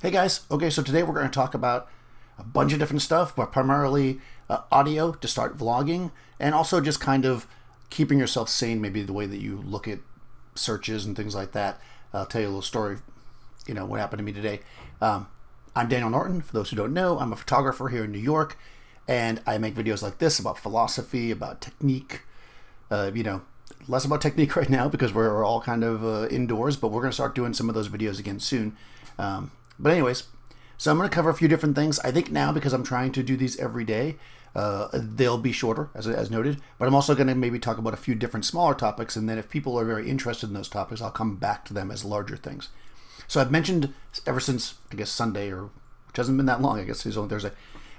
Hey guys, okay, so today we're going to talk about a bunch of different stuff, but primarily audio to start vlogging, and also just kind of keeping yourself sane, maybe the way that you look at searches and things like that. I'll tell you a little story, what happened to me today. I'm Daniel Norton. For those who don't know, I'm a photographer here in New York, and I make videos like this about philosophy, about technique, less about technique right now because we're all kind of indoors, but we're going to start doing some of those videos again soon. But anyways, so I'm going to cover a few different things. I think now, because I'm trying to do these every day, they'll be shorter, as noted. But I'm also going to maybe talk about a few different smaller topics, and then if people are very interested in those topics, I'll come back to them as larger things. So I've mentioned ever since, I guess, Sunday, which hasn't been that long, I guess it's only Thursday,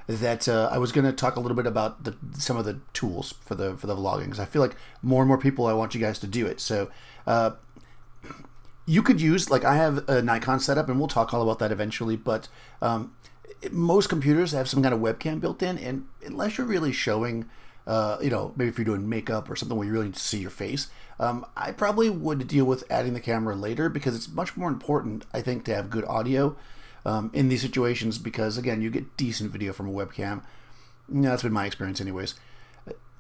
that I was going to talk a little bit about some of the tools for the vlogging, because I feel like more and more people, I want you guys to do it. So you could use, like I have a Nikon setup, and we'll talk all about that eventually, but most computers have some kind of webcam built in, and unless you're really showing, maybe if you're doing makeup or something where you really need to see your face, I probably would deal with adding the camera later, because it's much more important, I think, to have good audio in these situations, because, again, you get decent video from a webcam. That's been my experience anyways.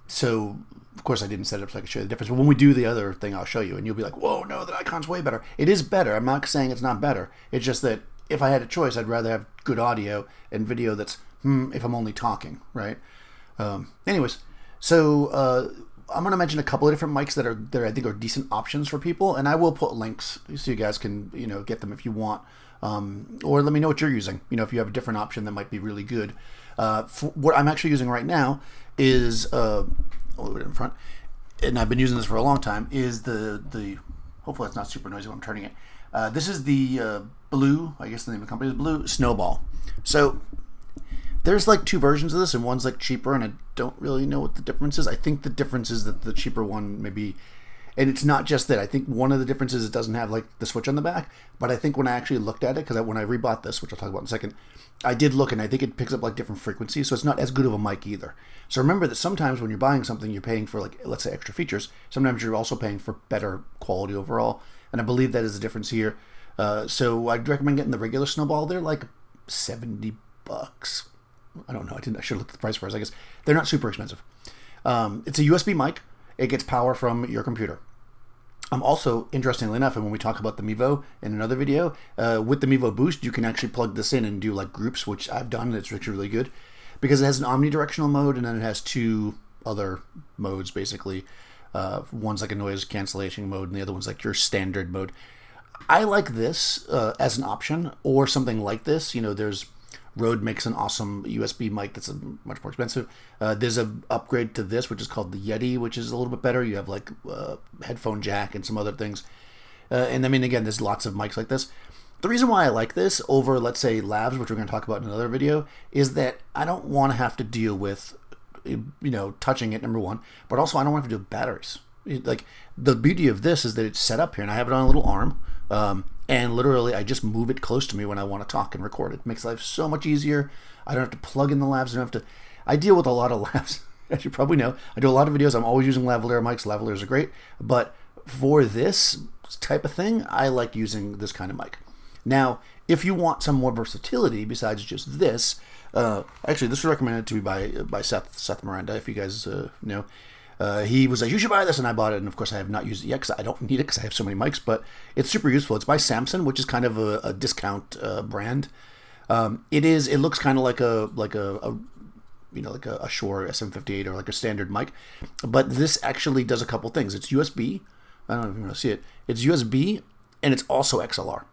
So, of course, I didn't set it up so I could show you the difference. But when we do the other thing, I'll show you, and you'll be like, whoa, no, the Nikon's way better. It is better. I'm not saying it's not better. It's just that if I had a choice, I'd rather have good audio and video that's, if I'm only talking, right? Anyways, so I'm going to mention a couple of different mics that I think are decent options for people, and I will put links so you guys can, get them if you want. Or let me know what you're using. If you have a different option that might be really good. What I'm actually using right now is a little bit in front, and I've been using this for a long time, is the hopefully it's not super noisy when I'm turning it. This is the Blue, I guess the name of the company is Blue Snowball. So there's like two versions of this, and one's like cheaper, and I don't really know what the difference is. I think the difference is that the cheaper one maybe, and it's not just that. I think one of the differences is it doesn't have like the switch on the back, but I think when I actually looked at it, because when I rebought this, which I'll talk about in a second, I did look, and I think it picks up like different frequencies, so it's not as good of a mic either. So remember that sometimes when you're buying something, you're paying for, like, let's say, extra features. Sometimes you're also paying for better quality overall, and I believe that is the difference here. So I'd recommend getting the regular Snowball. They're like $70. I don't know. I should look at the price first. I guess they're not super expensive. It's a USB mic. It gets power from your computer. Also, interestingly enough, and when we talk about the Mevo in another video, with the Mevo Boost, you can actually plug this in and do like groups, which I've done, and it's actually really good because it has an omnidirectional mode, and then it has two other modes, basically. One's like a noise cancellation mode, and the other one's like your standard mode. I like this as an option, or something like this. There's Rode makes an awesome USB mic that's much more expensive. There's an upgrade to this, which is called the Yeti, which is a little bit better. You have like headphone jack and some other things. And I mean, again, there's lots of mics like this. The reason why I like this over, let's say, Lavs, which we're going to talk about in another video, is that I don't want to have to deal with, touching it, number one, but also I don't want to have to deal with batteries. Like, the beauty of this is that it's set up here, and I have it on a little arm, and literally I just move it close to me when I want to talk and record. It makes life so much easier. I don't have to plug in the lavs. I deal with a lot of lavs, as you probably know. I do a lot of videos. I'm always using lavalier mics. Lavaliers are great, but for this type of thing, I like using this kind of mic. Now, if you want some more versatility besides just this, actually, this was recommended to me by Seth Miranda, if you guys know. He was like, you should buy this, and I bought it, and of course I have not used it yet because I don't need it because I have so many mics, but it's super useful. It's by Samson, which is kind of a discount brand. It looks kind of like a Shure SM58 or like a standard mic, but this actually does a couple things. It's USB. I don't know if you want to see it. It's USB, and it's also XLR.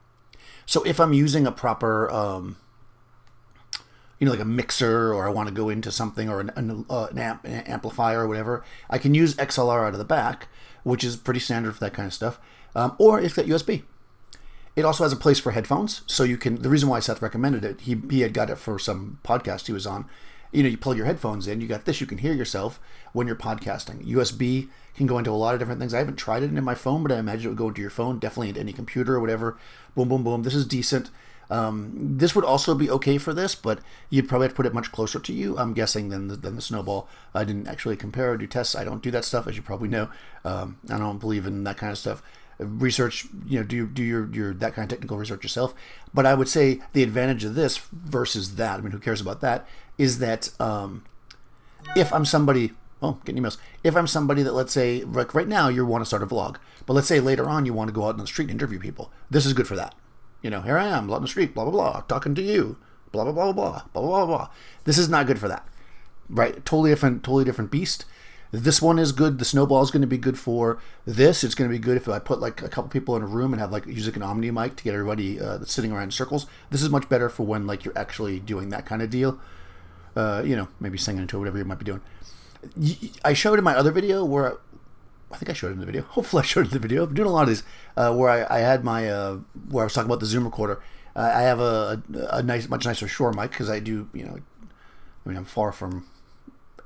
So if I'm using a proper like a mixer, or I want to go into something, or an amplifier or whatever, I can use XLR out of the back, which is pretty standard for that kind of stuff. Or it's got USB. It also has a place for headphones, so you can. The reason why Seth recommended it, he had got it for some podcast he was on. You plug your headphones in, you got this, you can hear yourself when you're podcasting. USB can go into a lot of different things. I haven't tried it in my phone, but I imagine it would go into your phone, definitely into any computer or whatever. Boom, boom, boom. This is decent. This would also be okay for this, but you'd probably have to put it much closer to you, I'm guessing, than the Snowball. I didn't actually compare or do tests. I don't do that stuff, as you probably know. I don't believe in that kind of stuff. research, do your that kind of technical research yourself. But I would say the advantage of this versus that, I mean, who cares about that, is that if I'm somebody, getting emails. If I'm somebody that, let's say, like right now you want to start a vlog, but let's say later on you want to go out on the street and interview people, this is good for that. Here I am, out on the street, blah, blah, blah, talking to you, blah, blah, blah, blah, blah, blah, blah, blah. This is not good for that, right? Totally different beast. This one is good. The snowball is going to be good for this. It's going to be good if I put like a couple people in a room and have like use like an Omni mic to get everybody that's sitting around in circles. This is much better for when like you're actually doing that kind of deal. Maybe singing into whatever you might be doing. I showed in my other video where I think I showed it in the video. Hopefully I showed it in the video. I'm doing a lot of these where I had my where I was talking about the Zoom recorder. I have a much nicer Shure mic because I do, I'm far from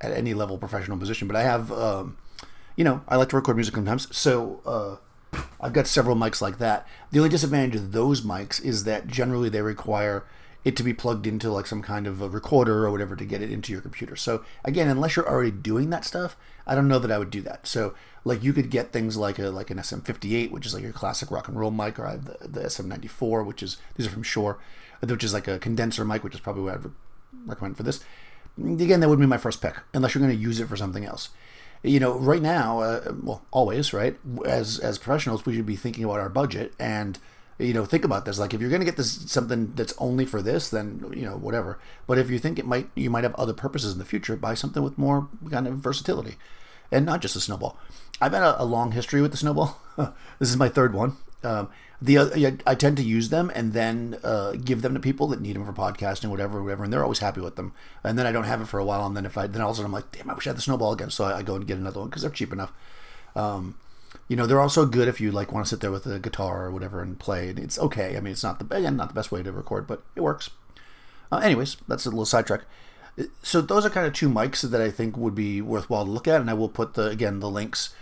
at any level professional position, but I have, I like to record music sometimes. So I've got several mics like that. The only disadvantage of those mics is that generally they require it to be plugged into like some kind of a recorder or whatever to get it into your computer. So again, unless you're already doing that stuff, I don't know that I would do that. So like you could get things like an SM58, which is like your classic rock and roll mic, or I have the SM94, these are from Shure, which is like a condenser mic, which is probably what I'd recommend for this. Again, that would be my first pick, unless you're going to use it for something else. Right now, always, right? As professionals, we should be thinking about our budget and, think about this. Like, if you're going to get this something that's only for this, then, whatever. But if you think you might have other purposes in the future, buy something with more kind of versatility, and not just a snowball. I've had a long history with the snowball. This is my third one. I tend to use them and then give them to people that need them for podcasting, whatever, and they're always happy with them. And then I don't have it for a while, and then all of a sudden I'm like, damn, I wish I had the snowball again. So I go and get another one because they're cheap enough. They're also good if you like want to sit there with a guitar or whatever and play. It's okay. I mean, it's not the best way to record, but it works. Anyways, that's a little sidetrack. So those are kind of two mics that I think would be worthwhile to look at, and I will put the links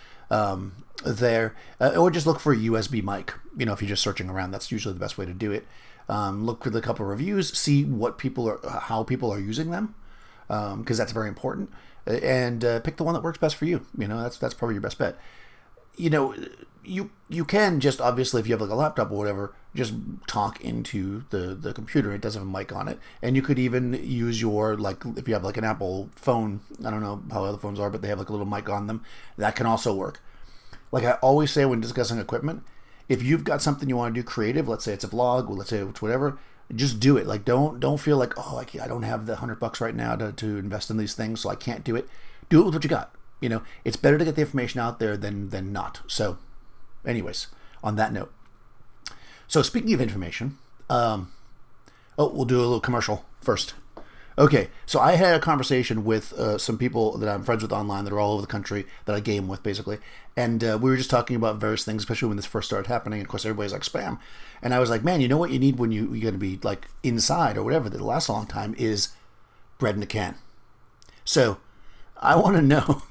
there, or just look for a USB mic. If you're just searching around, that's usually the best way to do it. Look for a couple of reviews, see how people are using them, because that's very important, and pick the one that works best for you. That's probably your best bet. You can just, obviously, if you have like a laptop or whatever, just talk into the computer. It does have a mic on it, and you could even use your, like, if you have like an Apple phone, I don't know how other phones are, but they have like a little mic on them. That can also work. Like I always say when discussing equipment, if you've got something you want to do creative, let's say it's a vlog, or let's say it's whatever, just do it. Like don't feel like, I don't have the $100 right now to invest in these things, so I can't do it. Do it with what you got. It's better to get the information out there than not. So anyways, on that note. So speaking of information, we'll do a little commercial first. Okay, so I had a conversation with some people that I'm friends with online that are all over the country that I game with, basically. And we were just talking about various things, especially when this first started happening. Of course, everybody's like, spam. And I was like, man, you know what you need when you're going to be like inside or whatever that lasts a long time is bread in a can. So I want to know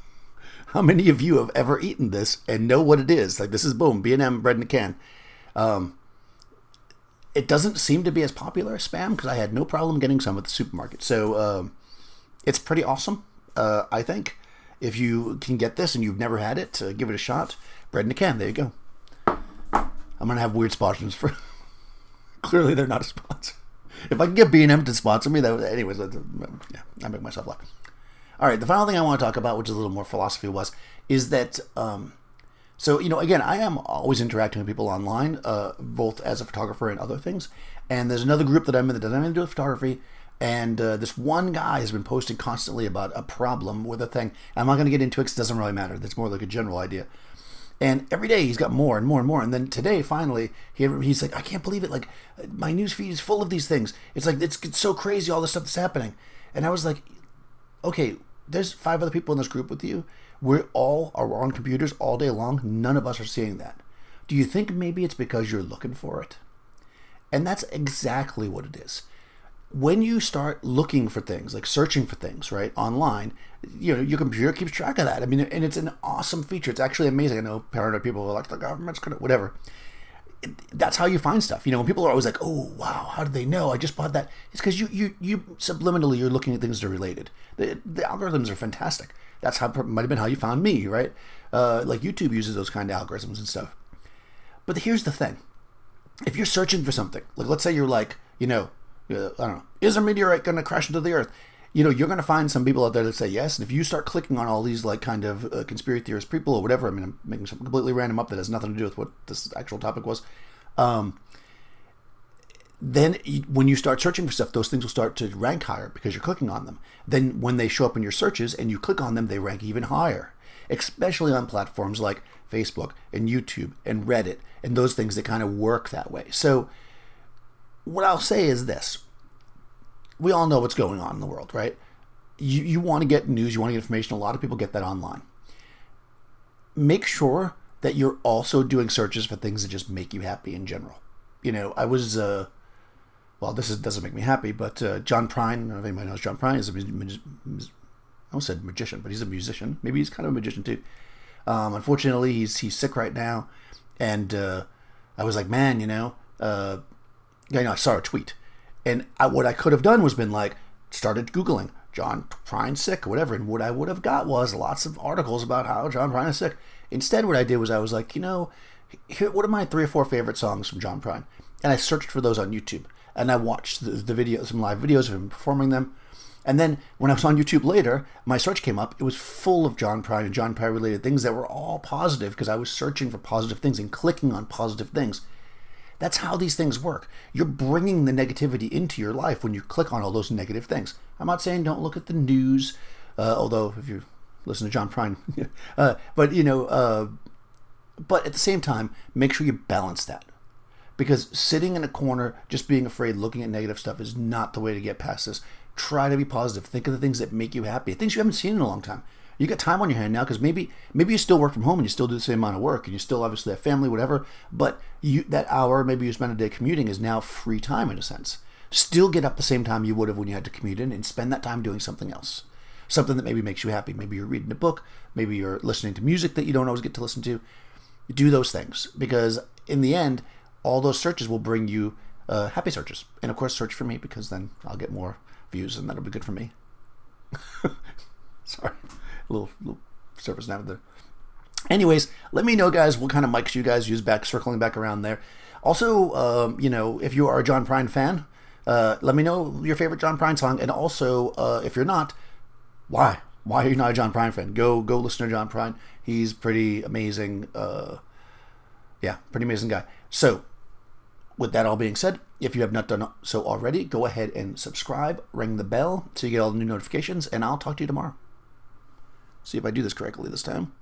how many of you have ever eaten this and know what it is. Like, this is, boom, B&M bread in a can. It doesn't seem to be as popular as Spam because I had no problem getting some at the supermarket. So it's pretty awesome, I think. If you can get this and you've never had it, give it a shot. Bread in a can, there you go. I'm going to have weird sponsors for... Clearly they're not a sponsor. If I can get B&M to sponsor me, anyways, yeah, I make myself laugh. All right, the final thing I want to talk about, which is a little more philosophy, is that... So, again, I am always interacting with people online, both as a photographer and other things. And there's another group that I'm in that doesn't have anything to do with photography. And this one guy has been posting constantly about a problem with a thing. I'm not going to get into it because it doesn't really matter. That's more like a general idea. And every day he's got more and more and more. And then today, finally, he's like, I can't believe it. Like, my news feed is full of these things. It's like, it's so crazy, all this stuff that's happening. And I was like, okay, there's 5 other people in this group with you. We all are on computers all day long. None of us are seeing that. Do you think maybe it's because you're looking for it? And that's exactly what it is. When you start looking for things, like searching for things, right, online, your computer keeps track of that. I mean, and it's an awesome feature. It's actually amazing. I know paranoid people are like, the government's going to, whatever. That's how you find stuff. When people are always like, oh, wow, how did they know? I just bought that. It's because you subliminally, you're looking at things that are related. The algorithms are fantastic. That's how might have been how you found me, right? Like YouTube uses those kind of algorithms and stuff. But here's the thing. If you're searching for something, like let's say you're like, I don't know, is a meteorite going to crash into the Earth? You're going to find some people out there that say yes. And if you start clicking on all these like kind of conspiracy theorist people or whatever, I mean, I'm making something completely random up that has nothing to do with what this actual topic was. Then when you start searching for stuff, those things will start to rank higher because you're clicking on them. Then when they show up in your searches and you click on them, they rank even higher, especially on platforms like Facebook and YouTube and Reddit and those things that kind of work that way. So what I'll say is this. We all know what's going on in the world, right? You want to get news, you want to get information. A lot of people get that online. Make sure that you're also doing searches for things that just make you happy in general. I was... well, this doesn't make me happy, but John Prine, I don't know if anybody knows John Prine, is I almost said magician, but he's a musician. Maybe he's kind of a magician too. Unfortunately, he's sick right now, and I was like, man, I saw a tweet, and what I could have done was been like, started Googling John Prine sick or whatever, and what I would have got was lots of articles about how John Prine is sick. Instead, what I did was I was like, here, what are my 3 or 4 favorite songs from John Prine? And I searched for those on YouTube. And I watched the video, some live videos of him performing them. And then when I was on YouTube later, my search came up. It was full of John Prine and John Prine related things that were all positive because I was searching for positive things and clicking on positive things. That's how these things work. You're bringing the negativity into your life when you click on all those negative things. I'm not saying don't look at the news, although if you listen to John Prine, but at the same time, make sure you balance that. Because sitting in a corner, just being afraid, looking at negative stuff is not the way to get past this. Try to be positive. Think of the things that make you happy. Things you haven't seen in a long time. You got time on your hand now because maybe you still work from home and you still do the same amount of work and you still obviously have family, whatever. But that hour maybe you spend a day commuting is now free time in a sense. Still get up the same time you would have when you had to commute in and spend that time doing something else. Something that maybe makes you happy. Maybe you're reading a book. Maybe you're listening to music that you don't always get to listen to. Do those things because in the end, all those searches will bring you happy searches. And of course, search for me because then I'll get more views and that'll be good for me. Sorry, a little surface now there. Anyways, let me know, guys, what kind of mics you guys use circling back around there. Also, if you are a John Prine fan, let me know your favorite John Prine song. And also, if you're not, why? Why are you not a John Prine fan? Go listen to John Prine. He's pretty amazing. Pretty amazing guy. So, with that all being said, if you have not done so already, go ahead and subscribe, ring the bell so you get all the new notifications, and I'll talk to you tomorrow. See if I do this correctly this time.